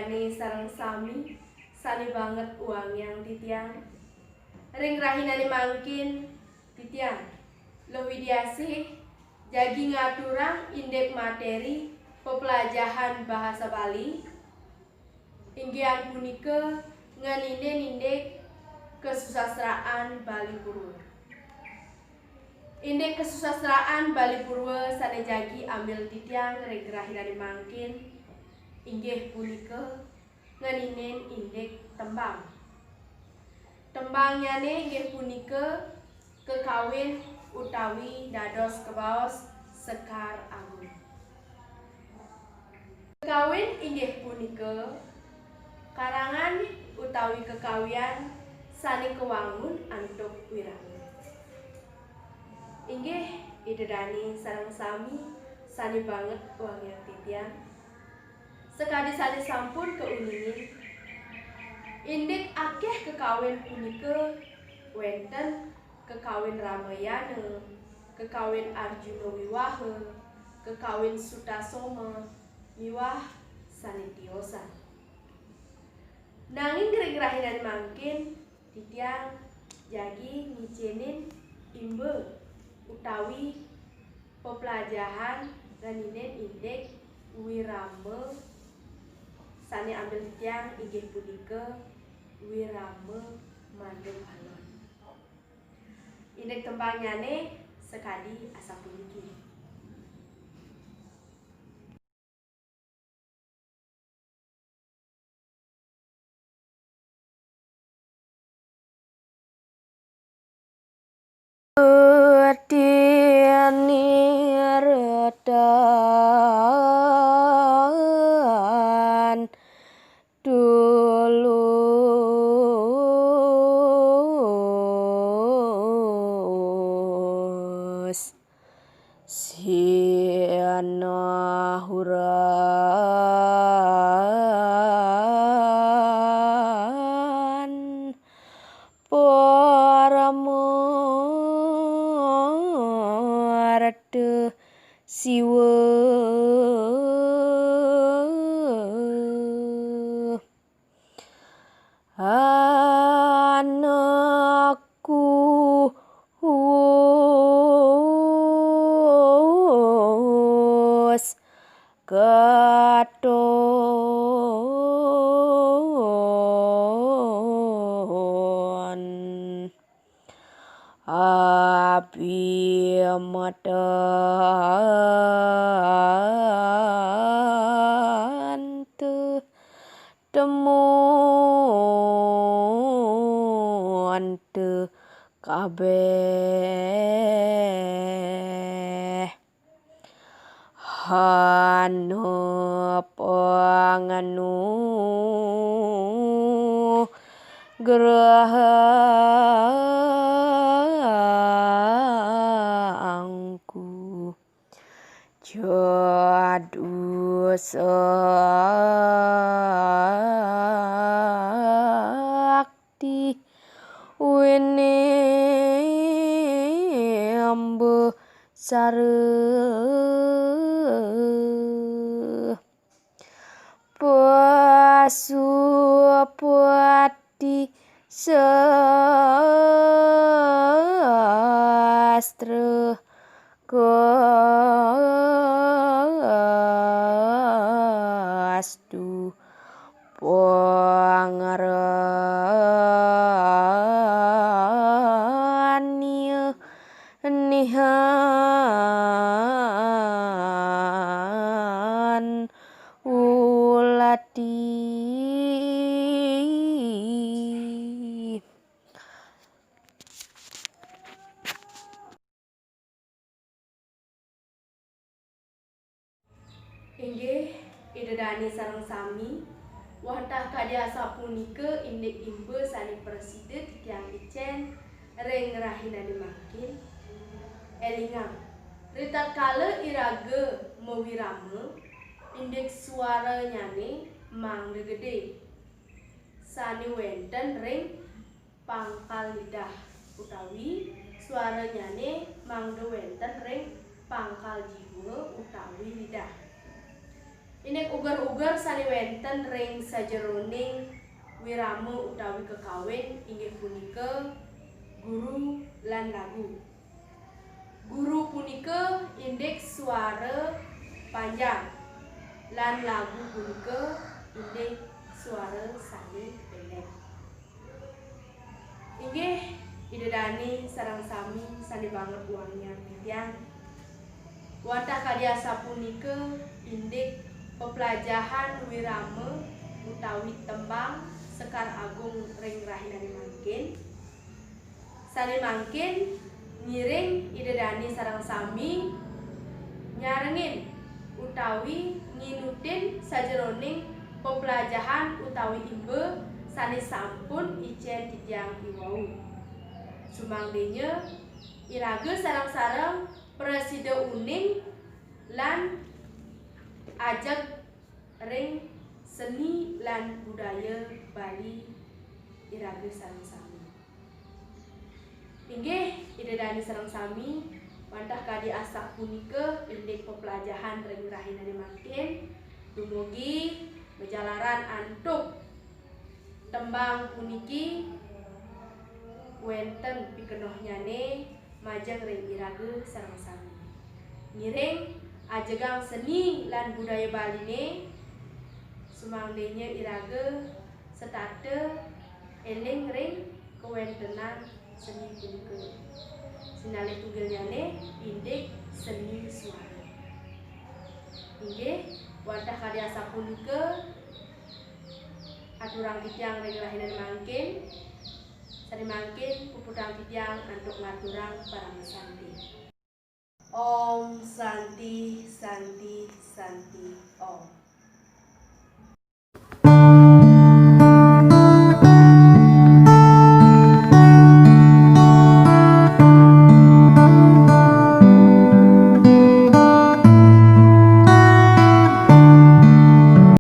Idedani sareng sami sani banget uang yang titiang ring rahinani mangkin titiang Lowidiasih jagi ngaturang indek materi pepelajaran bahasa Bali inggian punika nganinde indek kesusastraan Bali Purwa. Indek kesusastraan Bali Purwa sane jagi ambil titiang ring rahinani mangkin inggih punika nganinen indek tembang. Tembangnyane inggih punika kekawin utawi dados kebaos Sekar Agung. Kekawin inggih punika karangan utawi kekawian sane kewangun antuk wirang. Inggih idedani sareng sami sani banget wangya titiang sekadi sani sampun keuningin indek akeh kekawin punika wenten kekawin Ramayana, kekawin Arjuna Wiwaha, kekawin Sutasoma miwah sanitiosa. Nanging ring-rahinan mangkin titiang jagi ngicinin imbe utawi pepelajaran nganinen indek wirama sane ambil titiang inggih punika wirama mandung alon. Indek tembangnyane sekadi asapuniki. Tiani redan tulus siana huran Paramurte siwa anakku wus katon api matante temuante kabeh hana panganu gerahangku jadu sakti wene ambe sare Pasupati sastra kastu pangarania nihan ulati Inggih idedani sareng sami wahtah kadya sapunika indek imbe sani presiden titiang icen ring rahinani mangkin elingang ritatkala iraga mewirama indek suara nyane mangga gede sani wenten ring pangkal lidah utawi suara nyane mangga wenten ring pangkal jiwa utawi lidah. Indek uger-uger sani wenten ring sajeroning wirame utawi kekawin inggih punika guru lan lagu. Guru punika indek suara panjang lan lagu punika indek suara sani pendek. Inggih idedani sareng sami sani banget uangnya titiang. Wantah kadiasa punika indek pepelajahan wirame utawi tembang Sekar Agung ring rahina mangkin. Sani mangkin ngiring idedani sareng sami nyarengin utawi nginutin sajeroning pepelajahan utawi imbe sani sampun icen titiang iwau. Sumangdenya irage sareng-sareng presida uning lan ajak ring seni lan budaya Bali irage sareng sami. Inggih idedani sareng sami wantah kadi asak punika indek pepelajahan ring rahina mangkin dumugi bejalaran antuk tembang puniki wenten pikenohnyane majeng ring irage sareng sami. Ngiring ajegang seni lan budaya Baline sumangdenya irage setate eling ring kewentenan seni punika. Sinalih tunggalnyane indek seni suara. Inggih wantah kadiasa punika aturang titiang ring rahina mangkin. Sani mangkin puputang titiang antuk ngaturang parang santi. Om Santi Santi Santi.